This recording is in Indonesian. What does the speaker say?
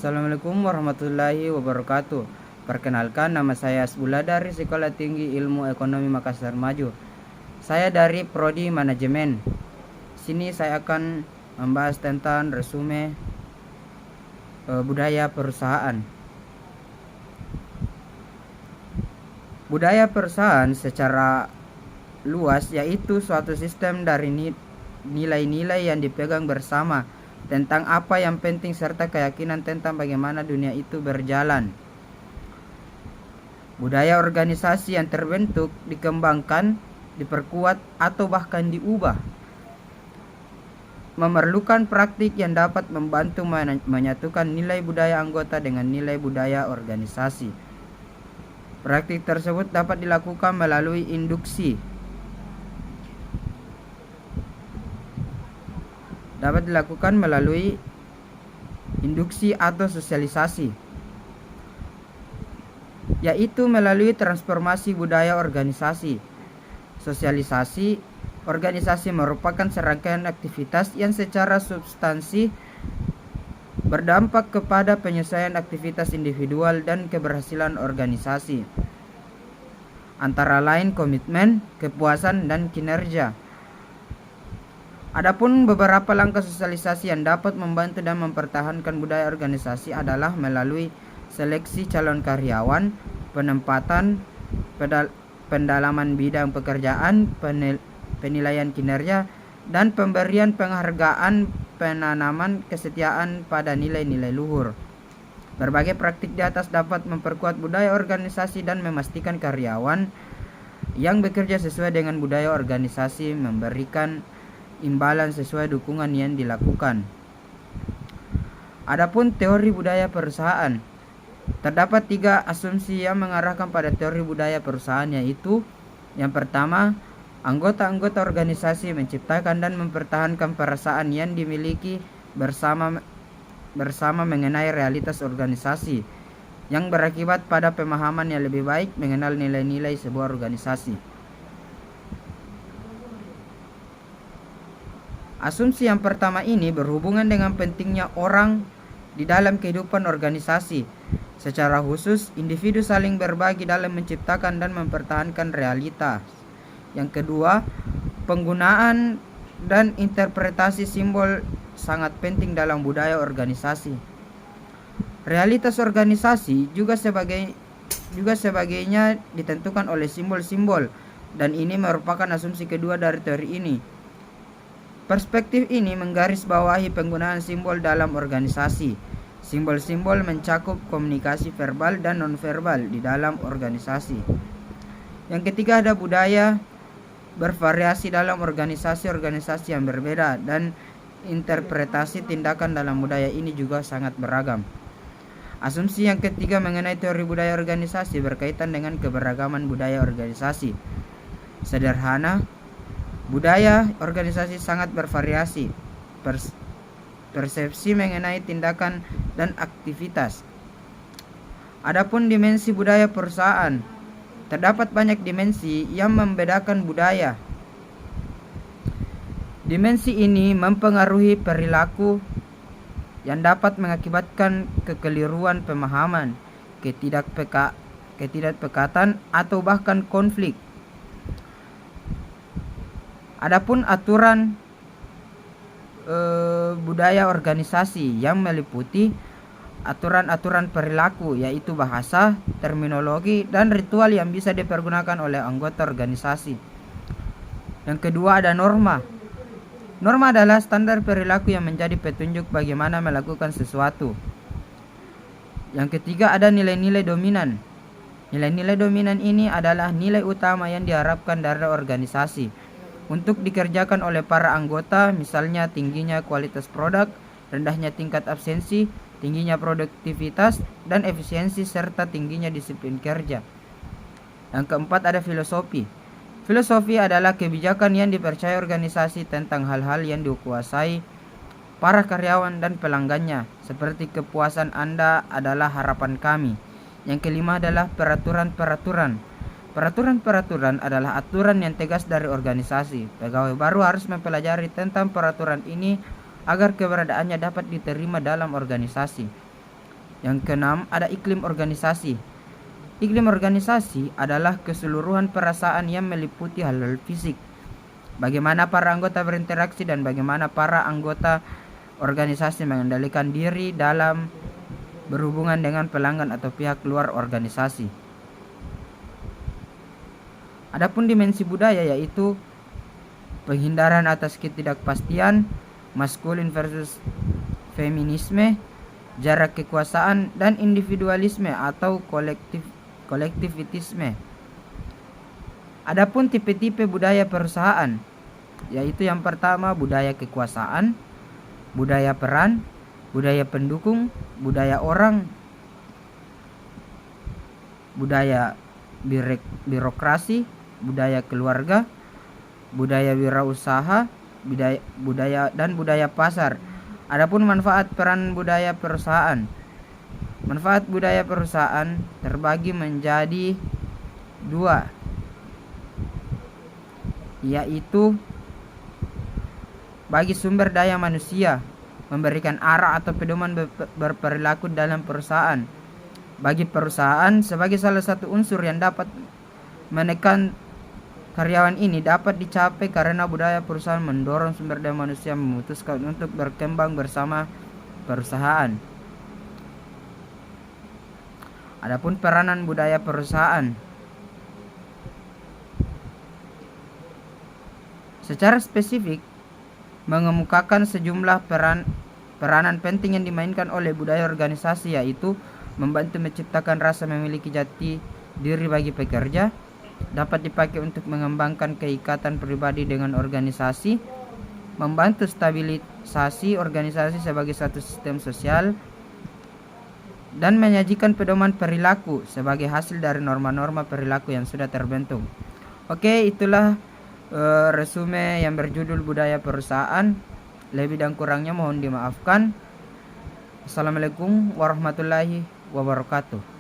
Assalamualaikum warahmatullahi wabarakatuh. Perkenalkan, nama saya Asbullah dari Sekolah Tinggi Ilmu Ekonomi Makassar Maju. Saya dari Prodi Manajemen. Sini saya akan membahas tentang resume budaya perusahaan. Budaya perusahaan secara luas yaitu suatu sistem dari nilai-nilai yang dipegang bersama tentang apa yang penting serta keyakinan tentang bagaimana dunia itu berjalan. Budaya organisasi yang terbentuk, dikembangkan, diperkuat, atau bahkan diubah memerlukan praktik yang dapat membantu menyatukan nilai budaya anggota dengan nilai budaya organisasi. Praktik tersebut dapat dilakukan melalui induksi, atau sosialisasi, yaitu melalui transformasi budaya organisasi. Sosialisasi organisasi merupakan serangkaian aktivitas yang secara substansi berdampak kepada penyelesaian aktivitas individual dan keberhasilan organisasi, antara lain komitmen, kepuasan, dan kinerja. Adapun beberapa langkah sosialisasi yang dapat membantu dan mempertahankan budaya organisasi adalah melalui seleksi calon karyawan, penempatan, pendalaman bidang pekerjaan, penilaian kinerja, dan pemberian penghargaan penanaman kesetiaan pada nilai-nilai luhur. Berbagai praktik di atas dapat memperkuat budaya organisasi dan memastikan karyawan yang bekerja sesuai dengan budaya organisasi memberikan imbalan sesuai dukungan yang dilakukan. Adapun teori budaya perusahaan, terdapat 3 asumsi yang mengarahkan pada teori budaya perusahaan, yaitu yang pertama, anggota-anggota organisasi menciptakan dan mempertahankan perasaan yang dimiliki bersama mengenai realitas organisasi yang berakibat pada pemahaman yang lebih baik mengenal nilai-nilai sebuah organisasi. Asumsi yang pertama ini berhubungan dengan pentingnya orang di dalam kehidupan organisasi. Secara khusus, individu saling berbagi dalam menciptakan dan mempertahankan realitas. Yang kedua, penggunaan dan interpretasi simbol sangat penting dalam budaya organisasi. Realitas organisasi juga sebagainya ditentukan oleh simbol-simbol, dan ini merupakan asumsi kedua dari teori ini. Perspektif ini menggarisbawahi penggunaan simbol dalam organisasi. Simbol-simbol mencakup komunikasi verbal dan nonverbal di dalam organisasi. Yang ketiga, ada budaya bervariasi dalam organisasi-organisasi yang berbeda, dan interpretasi tindakan dalam budaya ini juga sangat beragam. Asumsi yang ketiga mengenai teori budaya organisasi berkaitan dengan keberagaman budaya organisasi. Sederhana, budaya organisasi sangat bervariasi, persepsi mengenai tindakan dan aktivitas. Adapun dimensi budaya perusahaan, terdapat banyak dimensi yang membedakan budaya. Dimensi ini mempengaruhi perilaku yang dapat mengakibatkan kekeliruan pemahaman, ketidakpekatan, atau bahkan konflik. Adapun aturan budaya organisasi yang meliputi aturan-aturan perilaku, yaitu bahasa, terminologi, dan ritual yang bisa dipergunakan oleh anggota organisasi. Yang kedua, ada norma. Norma adalah standar perilaku yang menjadi petunjuk bagaimana melakukan sesuatu. Yang ketiga, ada nilai-nilai dominan. Nilai-nilai dominan ini adalah nilai utama yang diharapkan dari organisasi untuk dikerjakan oleh para anggota, misalnya tingginya kualitas produk, rendahnya tingkat absensi, tingginya produktivitas dan efisiensi, serta tingginya disiplin kerja. Yang keempat, ada filosofi. Filosofi adalah kebijakan yang dipercaya organisasi tentang hal-hal yang dikuasai para karyawan dan pelanggannya, seperti kepuasan Anda adalah harapan kami. Yang kelima adalah peraturan-peraturan. Peraturan-peraturan adalah aturan yang tegas dari organisasi. Pegawai baru harus mempelajari tentang peraturan ini agar keberadaannya dapat diterima dalam organisasi. Yang keenam, ada iklim organisasi. Iklim organisasi adalah keseluruhan perasaan yang meliputi hal-hal fisik. Bagaimana para anggota berinteraksi dan bagaimana para anggota organisasi mengendalikan diri dalam berhubungan dengan pelanggan atau pihak luar organisasi. Adapun dimensi budaya yaitu penghindaran atas ketidakpastian, maskulin versus feminisme, jarak kekuasaan, dan individualisme atau kolektivitisme. Adapun tipe-tipe budaya perusahaan, yaitu yang pertama budaya kekuasaan, budaya peran, budaya pendukung, budaya orang, budaya birokrasi, budaya keluarga, budaya wirausaha, budaya pasar. Adapun manfaat peran budaya perusahaan. Manfaat budaya perusahaan terbagi menjadi dua, yaitu bagi sumber daya manusia, memberikan arah atau pedoman berperilaku dalam perusahaan. Bagi perusahaan, sebagai salah satu unsur yang dapat menekan karyawan ini dapat dicapai karena budaya perusahaan mendorong sumber daya manusia memutuskan untuk berkembang bersama perusahaan. Adapun peranan budaya perusahaan. Secara spesifik, mengemukakan sejumlah peranan penting yang dimainkan oleh budaya organisasi, yaitu membantu menciptakan rasa memiliki jati diri bagi pekerja, dapat dipakai untuk mengembangkan keikatan pribadi dengan organisasi, membantu stabilisasi organisasi sebagai satu sistem sosial, dan menyajikan pedoman perilaku sebagai hasil dari norma-norma perilaku yang sudah terbentuk. Oke, itulah resume yang berjudul budaya perusahaan. Lebih dan kurangnya mohon dimaafkan. Assalamualaikum warahmatullahi wabarakatuh.